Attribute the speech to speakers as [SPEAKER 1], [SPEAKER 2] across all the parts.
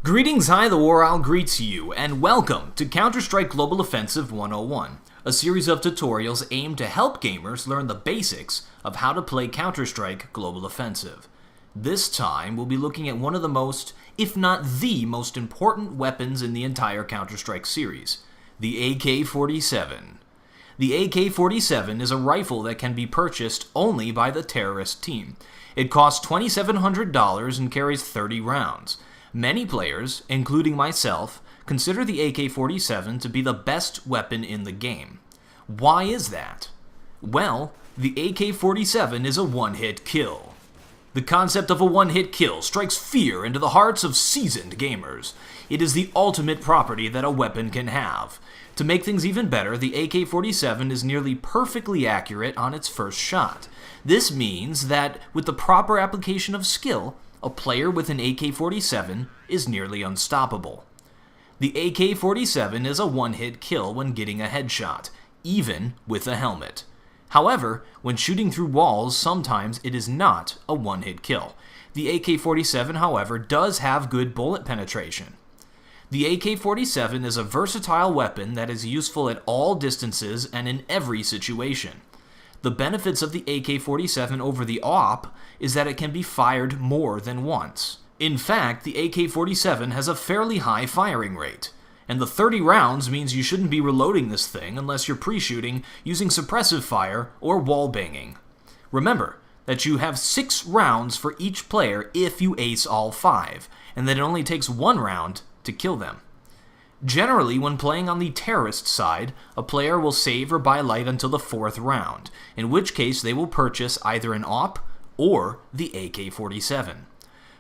[SPEAKER 1] Greetings, hi, the War Owl greets you, and welcome to Counter-Strike Global Offensive 101, a series of tutorials aimed to help gamers learn the basics of how to play Counter-Strike Global Offensive. This time, we'll be looking at one of the most, if not the most important weapons in the entire Counter-Strike series, the AK47. The AK47 is a rifle that can be purchased only by the terrorist team. It costs $2,700 and carries 30 rounds. Many players, including myself, consider the AK-47 to be the best weapon in the game. Why is that? Well, the AK-47 is a one-hit kill. The concept of a one-hit kill strikes fear into the hearts of seasoned gamers. It is the ultimate property that a weapon can have. To make things even better, the AK-47 is nearly perfectly accurate on its first shot. This means that with the proper application of skill, a player with an AK-47 is nearly unstoppable. The AK-47 is a one-hit kill when getting a headshot, even with a helmet. However, when shooting through walls, sometimes it is not a one-hit kill. The AK-47, however, does have good bullet penetration. The AK-47 is a versatile weapon that is useful at all distances and in every situation. The benefits of the AK-47 over the AWP is that it can be fired more than once. In fact, the AK-47 has a fairly high firing rate, and the 30 rounds means you shouldn't be reloading this thing unless you're pre-shooting using suppressive fire or wall banging. Remember that you have 6 rounds for each player if you ace all 5, and that it only takes 1 round to kill them. Generally, when playing on the terrorist side, a player will save or buy light until the 4th round, in which case they will purchase either an AWP or the AK-47.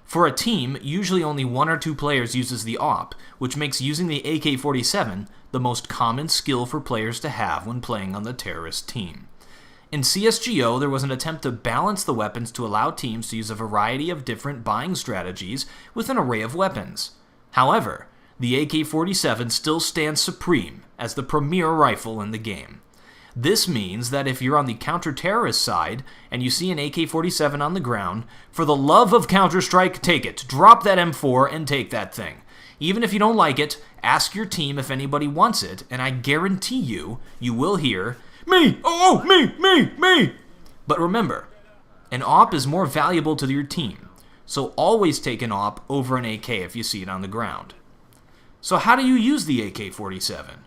[SPEAKER 1] For a team, usually only 1 or 2 players uses the AWP, which makes using the AK-47 the most common skill for players to have when playing on the terrorist team. In CSGO, there was an attempt to balance the weapons to allow teams to use a variety of different buying strategies with an array of weapons. However, the AK-47 still stands supreme as the premier rifle in the game. This means that if you're on the counter-terrorist side and you see an AK-47 on the ground, for the love of Counter-Strike, take it. Drop that M4 and take that thing. Even if you don't like it, ask your team if anybody wants it, and I guarantee you will hear, "Me! Oh, me! But remember, an AWP is more valuable to your team, so always take an AWP over an AK if you see it on the ground. So how do you use the AK-47?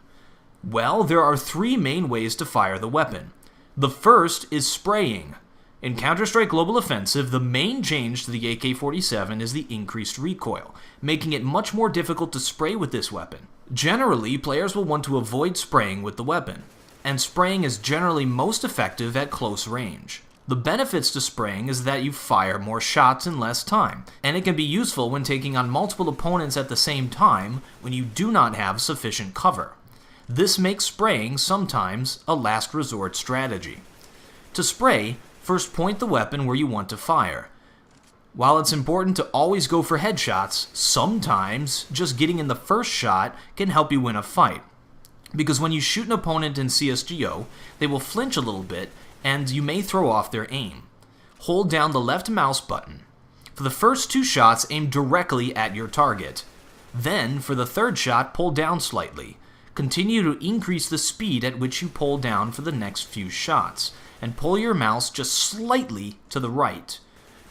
[SPEAKER 1] Well, there are 3 main ways to fire the weapon. The first is spraying. In Counter-Strike Global Offensive, the main change to the AK-47 is the increased recoil, making it much more difficult to spray with this weapon. Generally, players will want to avoid spraying with the weapon, and spraying is generally most effective at close range. The benefits to spraying is that you fire more shots in less time, and it can be useful when taking on multiple opponents at the same time when you do not have sufficient cover. This makes spraying sometimes a last resort strategy. To spray, first point the weapon where you want to fire. While it's important to always go for headshots, sometimes just getting in the first shot can help you win a fight. Because when you shoot an opponent in CSGO, they will flinch a little bit and you may throw off their aim. Hold down the left mouse button. For the first 2 shots, aim directly at your target. Then, for the 3rd shot, pull down slightly. Continue to increase the speed at which you pull down for the next few shots, and pull your mouse just slightly to the right.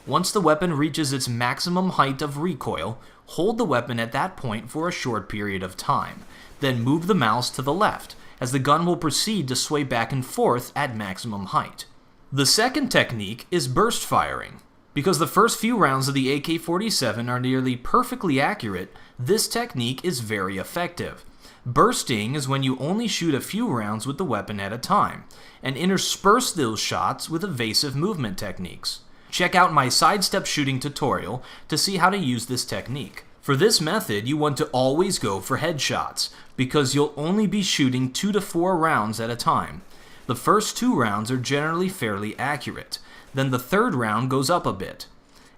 [SPEAKER 1] Once the weapon reaches its maximum height of recoil, hold the weapon at that point for a short period of time. Then move the mouse to the left, as the gun will proceed to sway back and forth at maximum height. The second technique is burst firing. Because the first few rounds of the AK-47 are nearly perfectly accurate, this technique is very effective. Bursting is when you only shoot a few rounds with the weapon at a time, and intersperse those shots with evasive movement techniques. Check out my sidestep shooting tutorial to see how to use this technique. For this method, you want to always go for headshots, because you'll only be shooting 2 to 4 rounds at a time. The first 2 rounds are generally fairly accurate, then the 3rd round goes up a bit,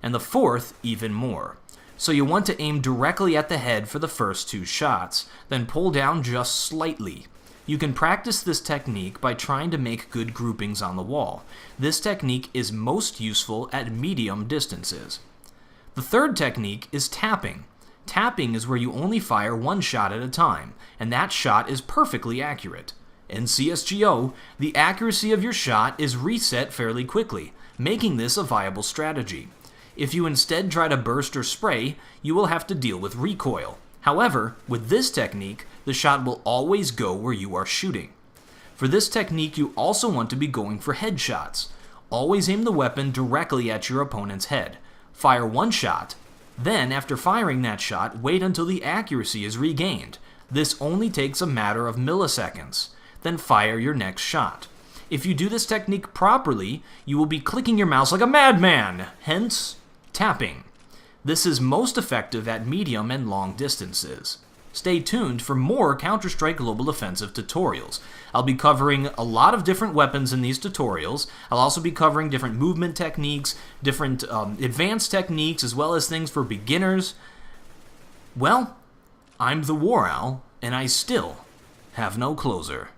[SPEAKER 1] and the 4th even more. So you want to aim directly at the head for the first 2 shots, then pull down just slightly. You can practice this technique by trying to make good groupings on the wall. This technique is most useful at medium distances. The third technique is tapping. Tapping is where you only fire one shot at a time, and that shot is perfectly accurate. In CSGO, the accuracy of your shot is reset fairly quickly, making this a viable strategy. If you instead try to burst or spray, you will have to deal with recoil. However, with this technique, the shot will always go where you are shooting. For this technique, you also want to be going for headshots. Always aim the weapon directly at your opponent's head. Fire one shot. Then, after firing that shot, wait until the accuracy is regained. This only takes a matter of milliseconds. Then fire your next shot. If you do this technique properly, you will be clicking your mouse like a madman, hence, tapping. This is most effective at medium and long distances. Stay tuned for more Counter-Strike Global Offensive tutorials. I'll be covering a lot of different weapons in these tutorials. I'll also be covering different movement techniques, different advanced techniques, as well as things for beginners. Well, I'm the War Owl, and I still have no closer.